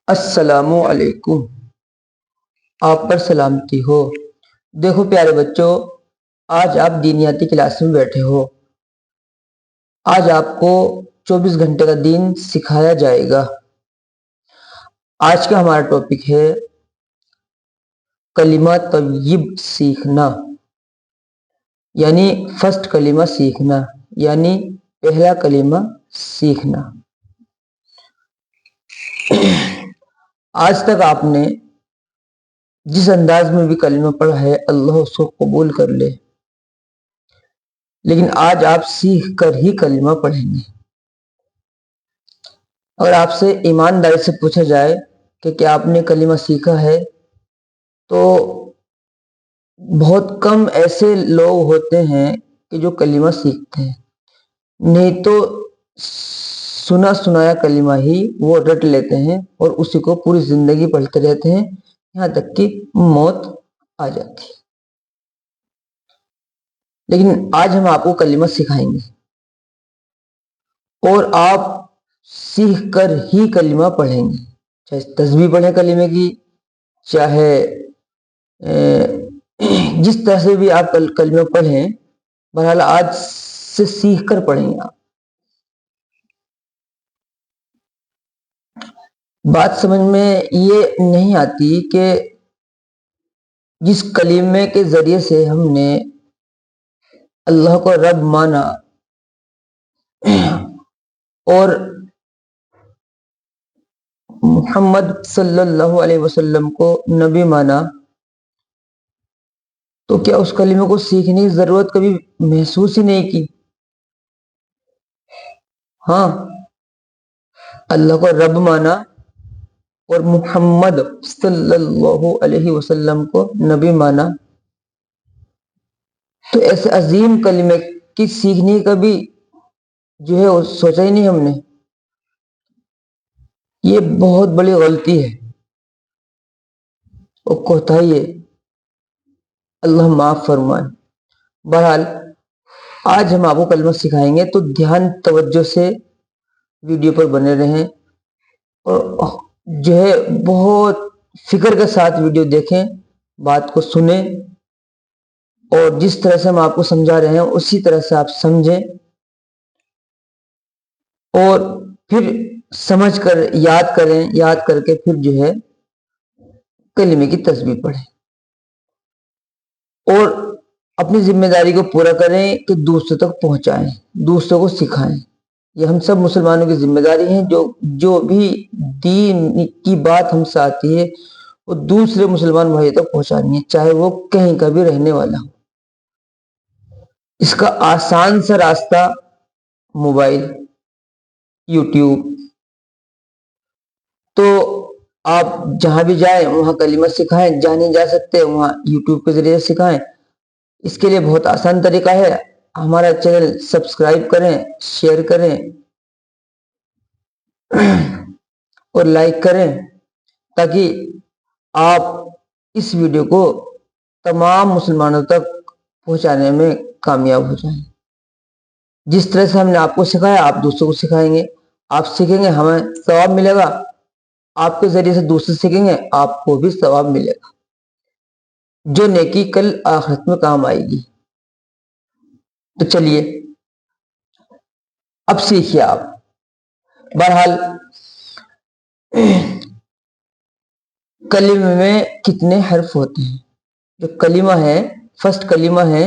السلام علیکم، آپ پر سلامتی ہو۔ دیکھو پیارے بچوں، آج آپ دینیاتی کلاس میں بیٹھے ہو۔ آج آپ کو 24 گھنٹے کا دین سکھایا جائے گا۔ آج کا ہمارا ٹاپک ہے کلمہ طیب سیکھنا، یعنی فرسٹ کلمہ سیکھنا، یعنی پہلا کلمہ سیکھنا۔ آج تک آپ نے جس انداز میں بھی کلمہ پڑھا ہے، اللہ اس کو قبول کر لے، لیکن آج آپ سیکھ کر ہی کلمہ پڑھیں گے۔ اگر آپ سے ایمانداری سے پوچھا جائے کہ کیا آپ نے کلمہ سیکھا ہے، تو بہت کم ایسے لوگ ہوتے ہیں کہ جو کلمہ سیکھتے ہیں، نہیں تو سنا سنایا کلمہ ہی وہ رٹ لیتے ہیں اور اسی کو پوری زندگی پڑھتے رہتے ہیں، یہاں تک کہ موت آ جاتی ہے۔ لیکن آج ہم آپ کو کلمہ سکھائیں گے اور آپ سیکھ کر ہی کلمہ پڑھیں گے، چاہے تسبیح پڑھیں کلمے کی، چاہے جس طرح سے بھی آپ کلمہ پڑھیں، بہرحال آج سے سیکھ کر پڑھیں گے۔ آپ بات سمجھ میں یہ نہیں آتی کہ جس کلمے کے ذریعے سے ہم نے اللہ کو رب مانا اور محمد صلی اللہ علیہ وسلم کو نبی مانا، تو کیا اس کلمے کو سیکھنے کی ضرورت کبھی محسوس ہی نہیں کی؟ ہاں، اللہ کو رب مانا اور محمد صلی اللہ علیہ وسلم کو نبی مانا، تو ایسے عظیم کلمے کی سیکھنے کا بھی جو ہے وہ سوچا ہی نہیں ہم نے۔ یہ بہت بڑی غلطی ہے اور کوتاہی ہے، اللہ معاف فرمائے۔ بہرحال آج ہم آپ کو کلمہ سکھائیں گے، تو دھیان توجہ سے ویڈیو پر بنے رہیں اور جو ہے بہت فکر کے ساتھ ویڈیو دیکھیں، بات کو سنیں، اور جس طرح سے ہم آپ کو سمجھا رہے ہیں اسی طرح سے آپ سمجھیں، اور پھر سمجھ کر یاد کریں، یاد کر کے پھر جو ہے کلمے کی تسبیح پڑھیں اور اپنی ذمہ داری کو پورا کریں کہ دوسروں تک پہنچائیں، دوسروں کو سکھائیں۔ یہ ہم سب مسلمانوں کی ذمہ داری ہے، جو بھی دین کی بات ہم سے آتی ہے وہ دوسرے مسلمان بھائی تک پہنچانی ہے، چاہے وہ کہیں کا بھی رہنے والا ہو۔ اس کا آسان سا راستہ موبائل، یوٹیوب، تو آپ جہاں بھی جائیں وہاں کلمہ سکھائیں، جہاں نہیں جا سکتے وہاں یوٹیوب کے ذریعے سکھائیں۔ اس کے لیے بہت آسان طریقہ ہے، ہمارا چینل سبسکرائب کریں، شیئر کریں اور لائک کریں، تاکہ آپ اس ویڈیو کو تمام مسلمانوں تک پہنچانے میں کامیاب ہو جائیں۔ جس طرح سے ہم نے آپ کو سکھایا آپ دوسروں کو سکھائیں گے، آپ سیکھیں گے ہمیں ثواب ملے گا، آپ کے ذریعے سے دوسرے سیکھیں گے آپ کو بھی ثواب ملے گا، جو نیکی کل آخرت میں کام آئے گی۔ تو چلیے اب سیکھیے آپ۔ بہرحال کلمے میں کتنے حرف ہوتے ہیں؟ جو کلمہ ہے، فرسٹ کلمہ ہے،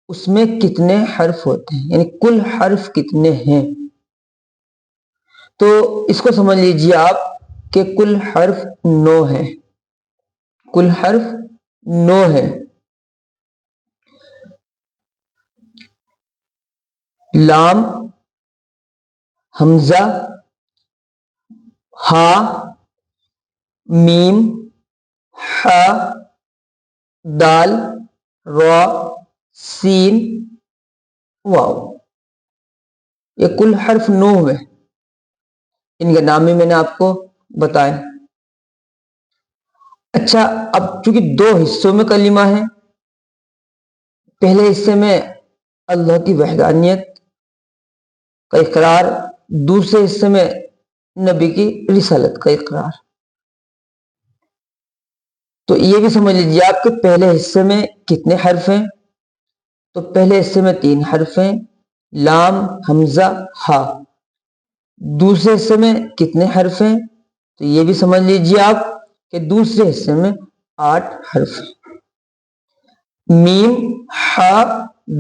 اس میں کتنے حرف ہوتے ہیں، یعنی کل حرف کتنے ہیں؟ تو اس کو سمجھ لیجیے آپ کہ کل حرف 9 ہے، کل حرف 9 ہے۔ لام، حمزہ، ہا، میم، ہا، دال، را، سین، واو، یہ کل حرف 9 ہے۔ ان کے نام بھی میں نے آپ کو بتائے۔ اچھا، اب چونکہ 2 حصوں میں کلمہ ہے، پہلے حصے میں اللہ کی وحدانیت کا اقرار، دوسرے حصے میں نبی کی رسالت کا اقرار. تو یہ بھی سمجھ لیجیے آپ کے پہلے حصے میں کتنے حرف ہیں. تو پہلے حصے میں 3 حرف ہیں، لام، حمزہ، ہا. دوسرے حصے میں کتنے حرف ہیں؟ تو یہ بھی سمجھ لیجیے آپ کہ دوسرے حصے میں 8 حرف ہیں. میم، ہا،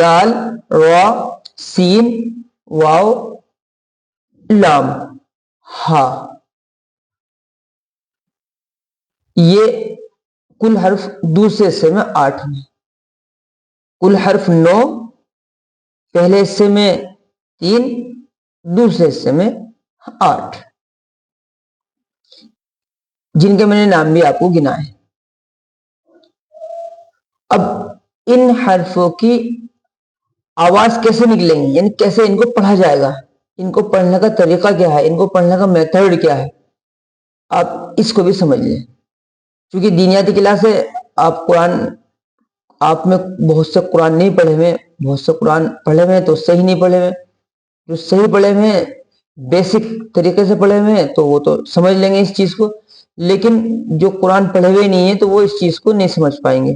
دال، را، سین، واو، لام، ہا. یہ کل حرف دوسرے حصے میں 8 ہیں. کل حرف 9، پہلے حصے میں 3، دوسرے حصے میں 8، جن کے میں نے نام بھی آپ کو گنا ہے. اب ان حرفوں کی آواز کیسے نکلیں گی، یعنی کیسے ان کو پڑھا جائے گا، ان کو پڑھنے کا طریقہ کیا ہے، ان کو پڑھنے کا میتھڈ کیا ہے، آپ اس کو بھی سمجھ لیں. کیونکہ دینیاتی کلاس ہے، آپ قرآن، آپ میں بہت سے قرآن نہیں پڑھے ہوئے، بہت سے قرآن پڑھے ہوئے تو صحیح نہیں پڑھے ہوئے. جو صحیح پڑھے ہوئے ہیں، بیسک طریقے سے پڑھے ہوئے ہیں، تو وہ تو سمجھ لیں گے اس چیز کو. لیکن جو قرآن پڑھے ہوئے نہیں ہیں تو وہ اس چیز کو نہیں سمجھ پائیں گے.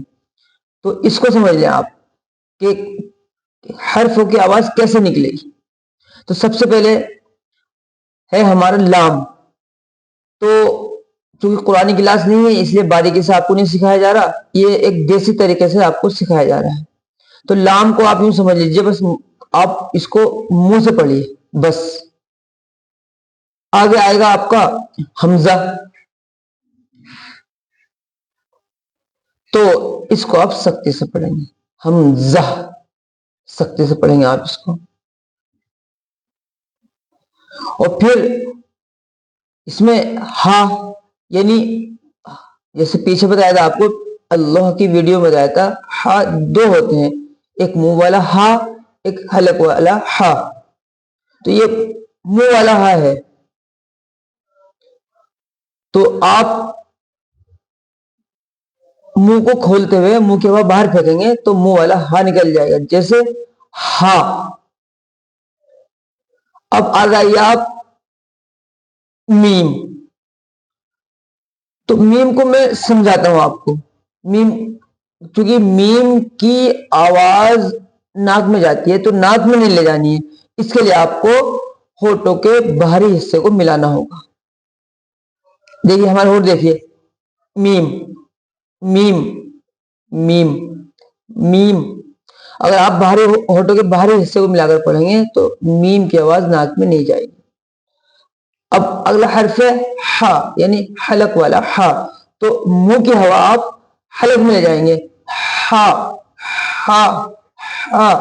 تو اس کو سمجھ لیں آپ کہ حرفوں کی آواز کیسے نکلے گی. تو سب سے پہلے ہے ہمارا لام. تو چونکہ قرآن کلاس نہیں ہے اس لیے باریکی سے آپ کو نہیں سکھایا جا رہا، یہ ایک دیسی طریقے سے آپ کو سکھایا جا رہا ہے. تو لام کو آپ یوں سمجھ لیجئے، بس آپ اس کو منہ سے پڑھیے بس. آگے آئے گا آپ کا حمزہ. تو اس کو آپ سختی سے پڑھیں گے، حمزہ، سختی سے پڑھیں گے آپ اس کو. اور پھر اس میں ہا، یعنی جیسے پیچھے بتایا تھا آپ کو، اللہ کی ویڈیو میں بتایا تھا، ہا 2 ہوتے ہیں، ایک منہ والا ہا، ایک حلق والا ہا. تو یہ منہ والا ہا ہے. تو آپ منہ کو کھولتے ہوئے منہ کی ہوا باہر پھینکیں گے تو منہ والا ہا نکل جائے گا، جیسے ہا. اب آ جائیے آپ میم. تو میم کو میں سمجھاتا ہوں آپ کو. میم، کیونکہ میم کی آواز ناک میں جاتی ہے تو ناک میں نہیں لے جانی ہے، اس کے لیے آپ کو ہونٹوں کے باہری حصے کو ملانا ہوگا. دیکھیے ہمارے ہونٹ دیکھیے، میم، میم، میم، میم. اگر آپ باہری ہونٹوں کے باہری حصے کو ملا کر پڑھیں گے تو میم کی آواز ناک میں نہیں جائے گی. اب اگلا حرف ہے ہا، یعنی حلق والا ہا. تو منہ کی ہوا آپ حلق میں لے جائیں گے، ہا، ہا، ہا.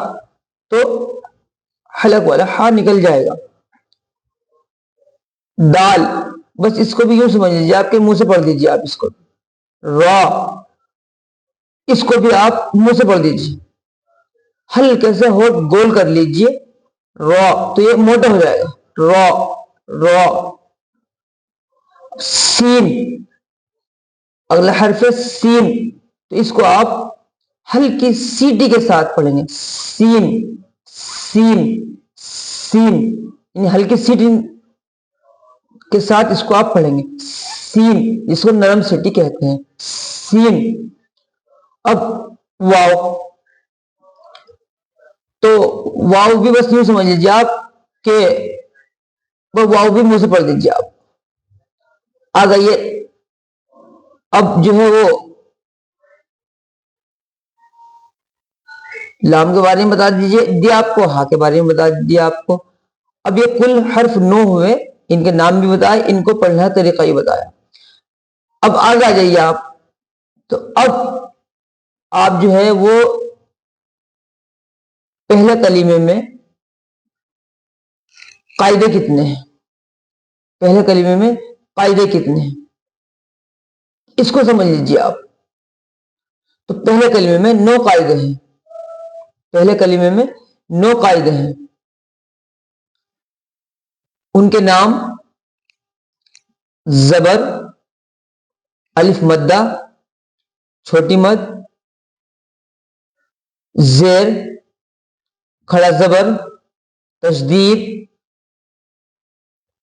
تو حلق والا ہا نکل جائے گا. دال، بس اس کو بھی یوں سمجھ لیجیے، آپ کے منہ سے پڑھ دیجیے آپ اس کو. را، اس کو بھی آپ منہ سے پڑھ دیجیے، ہلکے سے ہونٹ گول کر لیجیے، را. تو یہ موٹا ہو جائے گا، را، را. سین، اگلا حرف ہے سین. تو اس کو آپ ہلکی سیٹی کے ساتھ پڑھیں گے، سین، سین، سین. یعنی ہلکی سیٹی کے ساتھ اس کو آپ پڑھیں گے، سین، جس کو نرم سیٹی کہتے ہیں، سین. اب واو. تو واو بھی بس یوں سمجھ لیجیے آپ کہ واو بھی منہ سے پڑھ دیجیے آپ. آ گئیے اب جو ہے وہ لام کے بارے میں بتا دیجیے دیا آپ کو، ہا کے بارے میں بتا دیا آپ کو. اب یہ کل حرف 9 ہوئے، ان کے نام بھی بتائے، ان کو پڑھنے کا طریقہ ہی بتایا. اب آگے آ جائیے آپ. تو اب آپ جو ہے وہ پہلے کلمے میں قاعدے کتنے ہیں، پہلے کلمے میں قاعدے کتنے ہیں اس کو سمجھ لیجیے آپ. تو پہلے کلمے میں 9 قاعدے ہیں، پہلے کلمے میں 9 قاعدے ہیں. ان کے نام: زبر، الف مدہ، چھوٹی مد، زیر، کھڑا زبر، تشدید،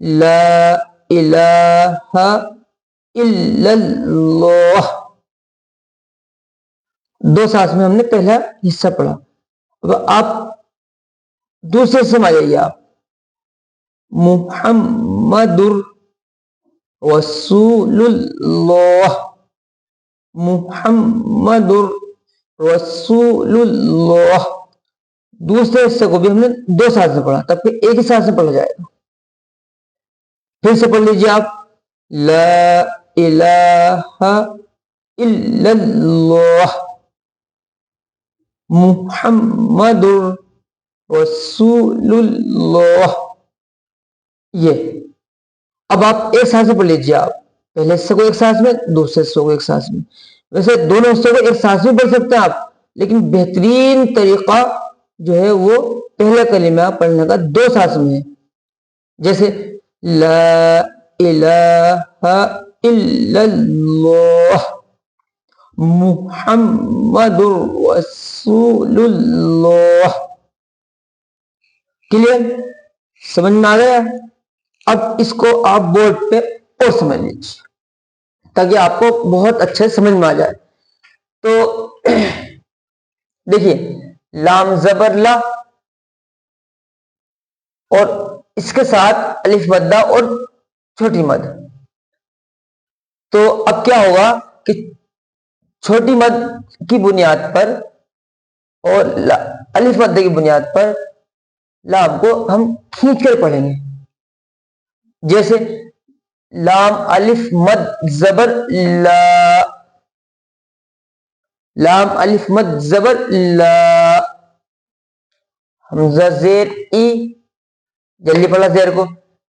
لا الہ الا اللہ. دو سانس میں ہم نے پہلا حصہ پڑھا. اب آپ دوسرے سے آ جائیے. آپ محمد رسول اللہ. محمد رسول اللہ. دوسرے حصے کو بھی ہم نے دو سانس میں پڑھا, تب کہ ایک ہی سانس میں پڑھا جائے گا. پھر سے پڑھ لیجیے آپ. لا الہ الا اللہ محمد رسول اللہ. یہ اب آپ ایک سانس میں پڑھ لیجیے. آپ پہلے حصے کو ایک سانس میں, دوسرے حصے کو ایک سانس میں. ویسے دونوں حصوں کو ایک سانس میں پڑھ سکتے ہیں آپ, لیکن بہترین طریقہ جو ہے وہ پہلا کلمہ پڑھنے کا دو سانس میں ہے. جیسے لا الہ الا اللہ محمد رسول اللہ. کلیئر؟ سمجھ میں آ گیا؟ اب اس کو آپ بورڈ پہ اور سمجھ لیجیے تاکہ آپ کو بہت اچھے سمجھ میں آ جائے. تو دیکھیے, لام زبر لا اور اس کے ساتھ الف مدہ اور چھوٹی مد. تو اب کیا ہوگا کہ چھوٹی مد کی بنیاد پر اور الف مدہ کی بنیاد پر لام کو ہم کھینچ کر پڑھیں گے. جیسے لام الف مد زبر لا, لام الف مد زبر لا. حمزہ زیر ای, جلدی پڑھا زیر کو.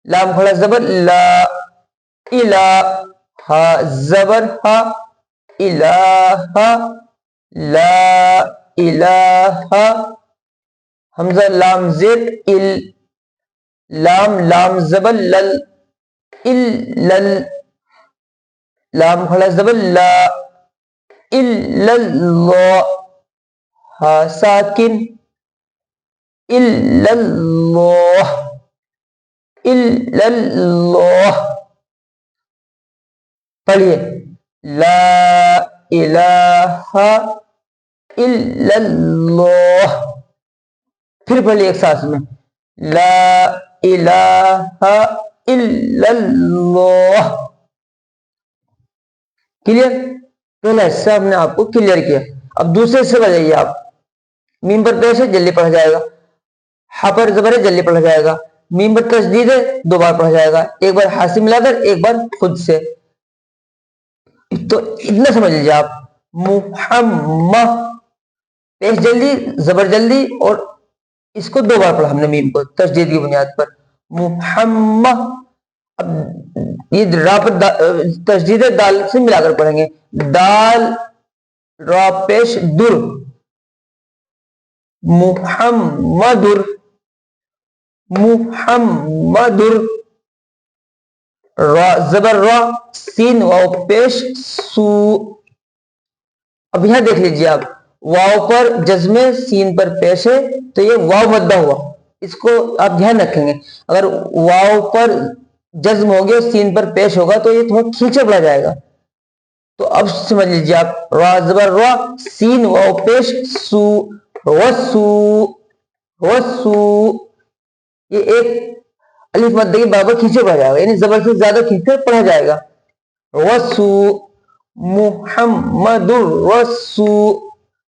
لام کھڑا زبر لا, الہ, ہا زبر ہا, الہ, لا الہ. حمزہ لام زیر ال, لام زبر لل, لل. لام کھڑا زبر لا, الا اللہ, ہا ساکن, الا اللہ, الا اللہ. پڑھیے لا الہ الا اللہ. پھر پڑھیے ایک سانس میں لا الہ الا اللہ. کلیئر؟ پہلا حصہ ہم نے آپ کو کلیئر کیا. اب دوسرے سے بجائیے آپ. میم پر پیش ہے, جلدی پڑھا جائے گا. ہا پر زبر ہے, جلدی پڑھا جائے گا. میم پر تشدید ہے, دو بار پڑھا جائے گا, ایک بار حاصل ملا کر, ایک بار خود سے. تو اتنا سمجھ لیجیے آپ. محمد, پیش جلدی, زبر جلدی, اور اس کو دو بار پڑھا ہم نے میم کو تشدید کی بنیاد پر. محمد. اب یہ را پر تشدید ہے, دال سے ملا کر پڑھیں گے. دال را پیش در, محمدر, محمدر. را زبر را, سین واو پیش سو. اب یہاں دیکھ لیجیے آپ, واو پر جزم سین پر پیش ہے تو یہ واو مدہ ہوا. اس کو آپ دھیان رکھیں گے. اگر واو پر جزم ہو گیا, سین پر پیش ہوگا تو یہ تھوڑا کھینچے پڑا جائے گا. تو اب سمجھ لیجیے آپ, را زبر را, سین واو پیش سو, وسو, وسو. یہ ایک الف مدہ کے برابر کھینچے پڑا جائے گا, یعنی زبر سے زیادہ کھینچ کر پڑھا جائے گا. وسو محمد الرسو.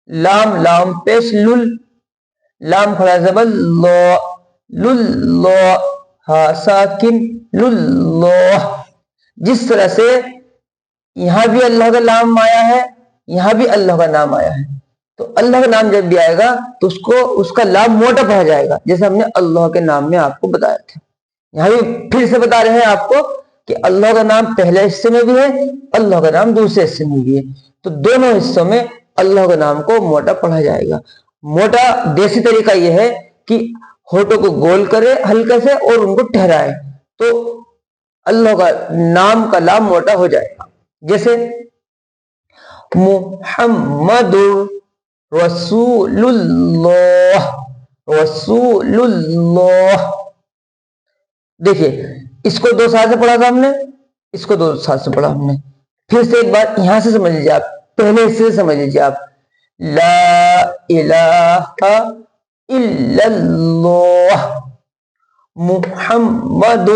لام پیش لل, لام کھڑا زبر لا, لل, ہا ساکن, لل. جس طرح سے یہاں بھی اللہ کا نام آیا ہے, یہاں بھی اللہ کا نام آیا ہے, تو اللہ کا نام جب بھی آئے گا تو اس کا لام موٹا پڑھا جائے گا, جیسے ہم نے اللہ کے نام میں آپ کو بتایا تھا. یہاں بھی پھر سے بتا رہے ہیں آپ کو کہ اللہ کا نام پہلے حصے میں بھی ہے, اللہ کا نام دوسرے حصے میں بھی ہے. تو دونوں حصوں میں اللہ کا نام کو موٹا پڑھا جائے گا. موٹا دیسی طریقہ یہ ہے کہ ہونٹوں کو گول کرے ہلکے سے اور ان کو ٹھہرائے, تو اللہ کا نام کا لام موٹا ہو جائے گا. جیسے محمد رسول اللہ, رسول اللہ. دیکھیے اس کو 2 سال سے پڑھا تھا ہم نے, اس کو 2 سال سے پڑھا ہم نے. پھر سے ایک بار یہاں سے سمجھ لیجیے آپ, پہلے سے سمجھ لیجیے آپ, لا الہ الا اللہ محمد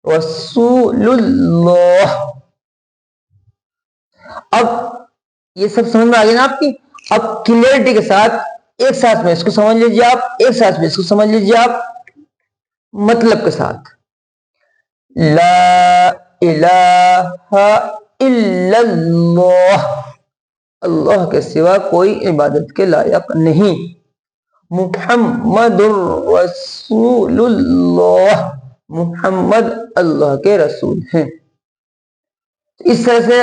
رسول اللہ. اب یہ سب سمجھ میں آ گیا نا آپ کی. اب کلیئرٹی کے ساتھ ایک ساتھ میں اس کو سمجھ لیجیے آپ, ایک ساتھ میں اس کو سمجھ لیجیے آپ مطلب کے ساتھ. لا الہ الا اللہ, اللہ کے سوا کوئی عبادت کے لائق نہیں. محمد رسول اللہ, محمد اللہ کے رسول ہیں. اس طرح سے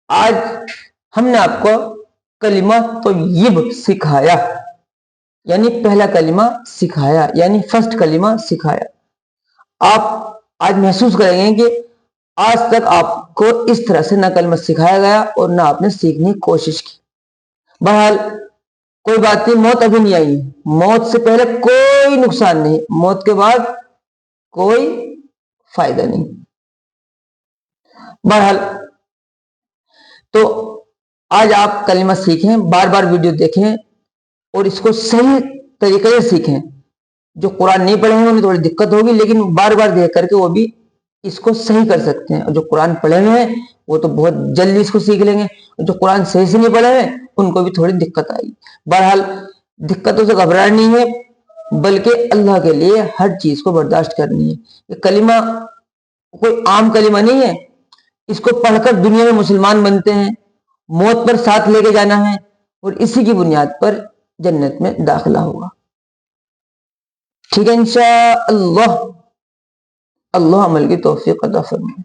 آج ہم نے آپ کو کلمہ طیب سکھایا, یعنی پہلا کلمہ سکھایا, یعنی فرسٹ کلمہ سکھایا. آپ آج محسوس کریں گے کہ آج تک آپ کو اس طرح سے نہ کلمہ سکھایا گیا اور نہ آپ نے سیکھنے کی کوشش کی. بہرحال کوئی بات نہیں, موت ابھی نہیں آئی, موت سے پہلے کوئی نقصان نہیں, موت کے بعد کوئی فائدہ نہیں. بہرحال تو آج آپ کلمہ سیکھیں, بار بار ویڈیو دیکھیں اور اس کو صحیح طریقے سے سیکھیں. جو قرآن نہیں پڑھے ہیں انہیں تھوڑی دقت ہوگی, لیکن بار بار دیکھ کر کے وہ بھی اس کو صحیح کر سکتے ہیں. اور جو قرآن پڑھے ہوئے ہیں وہ تو بہت جلدی اس کو سیکھ لیں گے, اور جو قرآن صحیح سے نہیں پڑھے ہوئے ان کو بھی تھوڑی دقت آئے گی. بہرحال دقتوں سے گھبرانا نہیں ہے, بلکہ اللہ کے لیے ہر چیز کو برداشت کرنی ہے. یہ کلمہ کوئی عام کلمہ نہیں ہے, اس کو پڑھ کر دنیا میں مسلمان بنتے ہیں, موت پر ساتھ لے کے جانا ہے اور اسی کی بنیاد پر جنت میں داخلہ ہوگا. ٹھیک ہے انشاءاللہ. اللہ عمل کی توفیق عطا فرمائے.